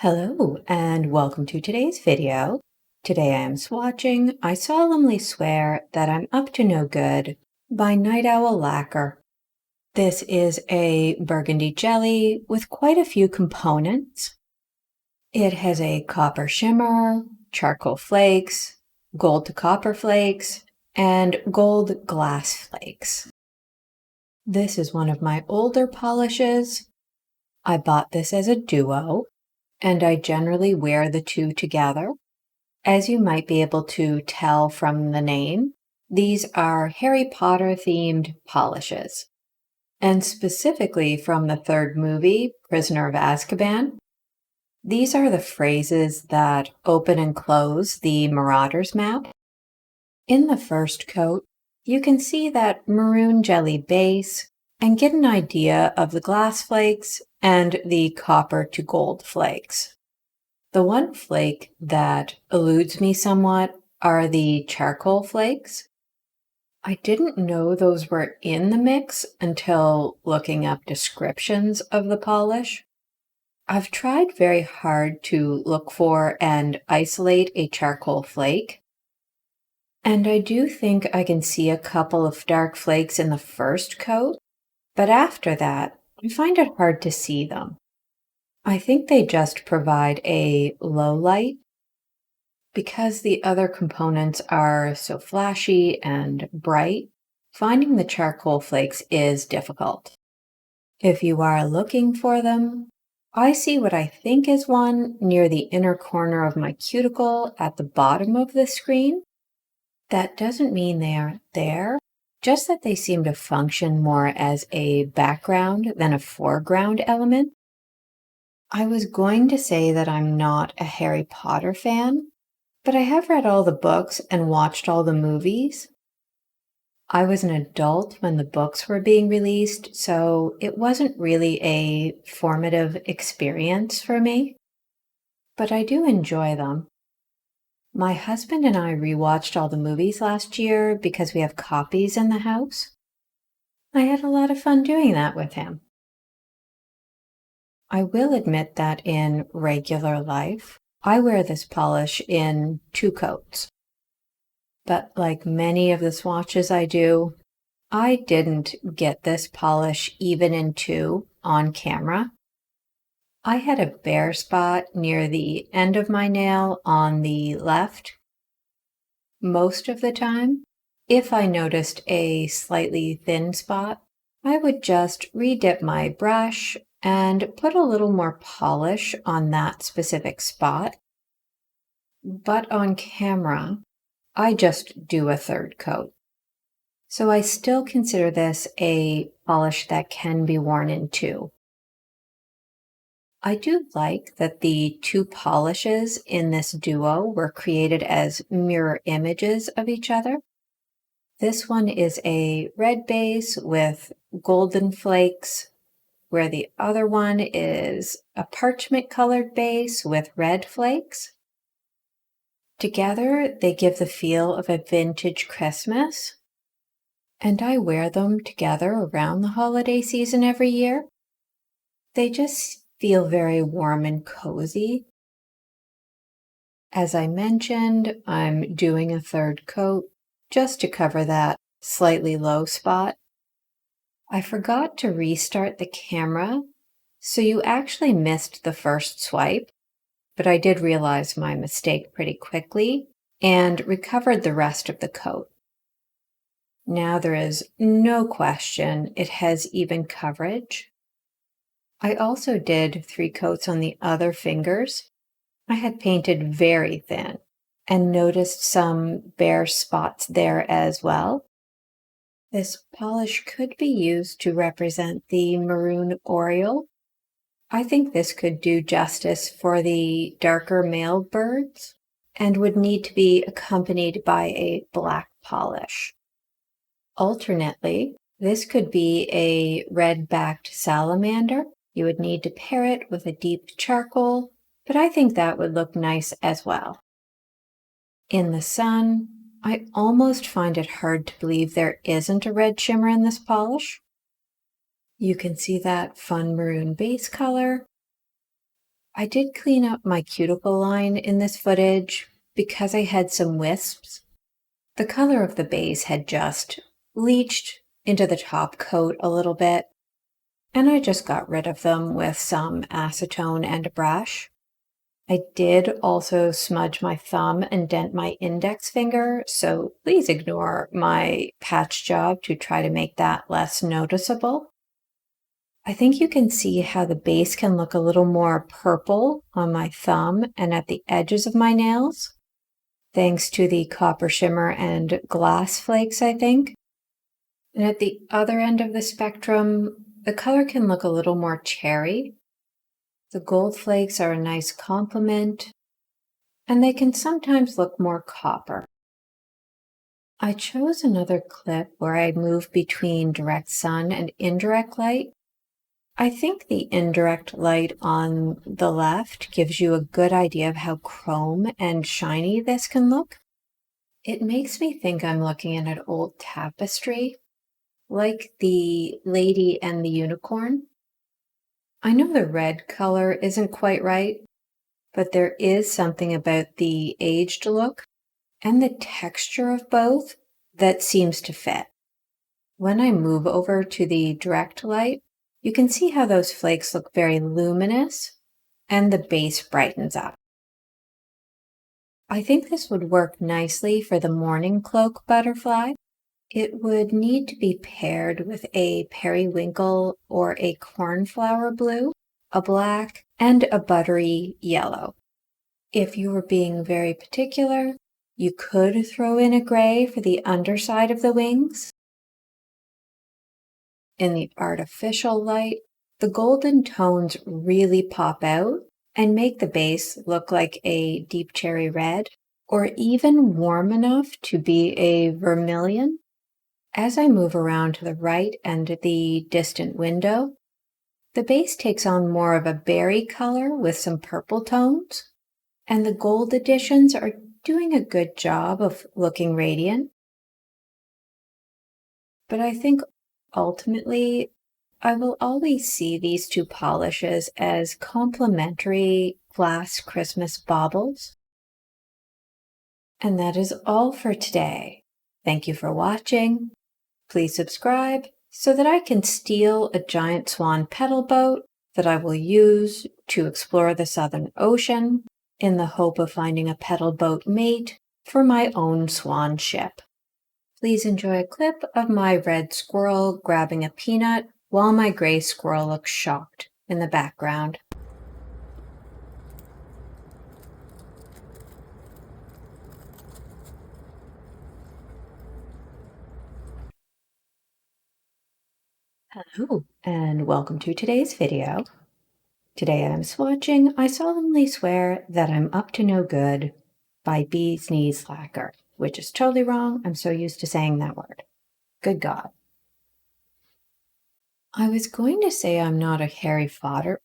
Hello and welcome to today's video. Today I am swatching I Solemnly Swear That I'm Up to No Good by Night Owl Lacquer. This is a burgundy jelly with quite a few components. It has a copper shimmer, charcoal flakes, gold to copper flakes, and gold glass flakes. This is one of my older polishes. I bought this as a duo, and I generally wear the two together. As you might be able to tell from the name, these are Harry Potter themed polishes, and specifically from the third movie, Prisoner of Azkaban. These are the phrases that open and close the Marauders map. In the first coat, you can see that maroon jelly base and get an idea of the glass flakes and the copper to gold flakes. The one flake that eludes me somewhat are the charcoal flakes. I didn't know those were in the mix until looking up descriptions of the polish. I've tried very hard to look for and isolate a charcoal flake, and I do think I can see a couple of dark flakes in the first coat, but after that, I find it hard to see them. I think they just provide a low light. Because the other components are so flashy and bright, finding the charcoal flakes is difficult. If you are looking for them, I see what I think is one near the inner corner of my cuticle at the bottom of the screen. That doesn't mean they aren't there, just that they seem to function more as a background than a foreground element. I was going to say that I'm not a Harry Potter fan, but I have read all the books and watched all the movies. I was an adult when the books were being released, so it wasn't really a formative experience for me, but I do enjoy them. My husband and I rewatched all the movies last year because we have copies in the house. I had a lot of fun doing that with him. I will admit that in regular life, I wear this polish in two coats. But like many of the swatches I do, I didn't get this polish even in two on camera. I had a bare spot near the end of my nail on the left. Most of the time, if I noticed a slightly thin spot, I would just redip my brush and put a little more polish on that specific spot. But on camera, I just do a third coat. So I still consider this a polish that can be worn in two. I do like that the two polishes in this duo were created as mirror images of each other. This one is a red base with golden flakes, where the other one is a parchment colored base with red flakes. Together, they give the feel of a vintage Christmas, and I wear them together around the holiday season every year. They just feel very warm and cozy. As I mentioned, I'm doing a third coat just to cover that slightly low spot. I forgot to restart the camera, so you actually missed the first swipe, but I did realize my mistake pretty quickly and recovered the rest of the coat. Now there is no question it has even coverage. I also did 3 coats on the other fingers. I had painted very thin and noticed some bare spots there as well. This polish could be used to represent the Maroon Oriole. I think this could do justice for the darker male birds and would need to be accompanied by a black polish. Alternately, this could be a red-backed salamander. You would need to pair it with a deep charcoal, but I think that would look nice as well. In the sun, I almost find it hard to believe there isn't a red shimmer in this polish. You can see that fun maroon base color. I did clean up my cuticle line in this footage because I had some wisps. The color of the base had just leached into the top coat a little bit, and I just got rid of them with some acetone and a brush. I did also smudge my thumb and dent my index finger, so please ignore my patch job to try to make that less noticeable. I think you can see how the base can look a little more purple on my thumb and at the edges of my nails, thanks to the copper shimmer and glass flakes, I think. And at the other end of the spectrum, the color can look a little more cherry. The gold flakes are a nice complement, and they can sometimes look more copper. I chose another clip where I move between direct sun and indirect light. I think the indirect light on the left gives you a good idea of how chrome and shiny this can look. It makes me think I'm looking at an old tapestry, like the Lady and the Unicorn. I know the red color isn't quite right, but there is something about the aged look and the texture of both that seems to fit. When I move over to the direct light, you can see how those flakes look very luminous and the base brightens up. I think this would work nicely for the Mourning cloak butterfly. It would need to be paired with a periwinkle or a cornflower blue, a black, and a buttery yellow. If you were being very particular, you could throw in a gray for the underside of the wings. In the artificial light, the golden tones really pop out and make the base look like a deep cherry red, or even warm enough to be a vermilion. As I move around to the right and the distant window, the base takes on more of a berry color with some purple tones, and the gold additions are doing a good job of looking radiant. But I think ultimately, I will always see these two polishes as complementary glass Christmas baubles. And that is all for today. Thank you for watching. Please subscribe so that I can steal a giant swan pedal boat that I will use to explore the Southern Ocean in the hope of finding a pedal boat mate for my own swan ship. Please enjoy a clip of my red squirrel grabbing a peanut while my gray squirrel looks shocked in the background. Hello, and welcome to today's video. Today I'm swatching I Solemnly Swear That I'm Up to No Good by Bee's Knees Lacquer, which is totally wrong. I'm so used to saying that word. Good God. I was going to say I'm not a Harry Potter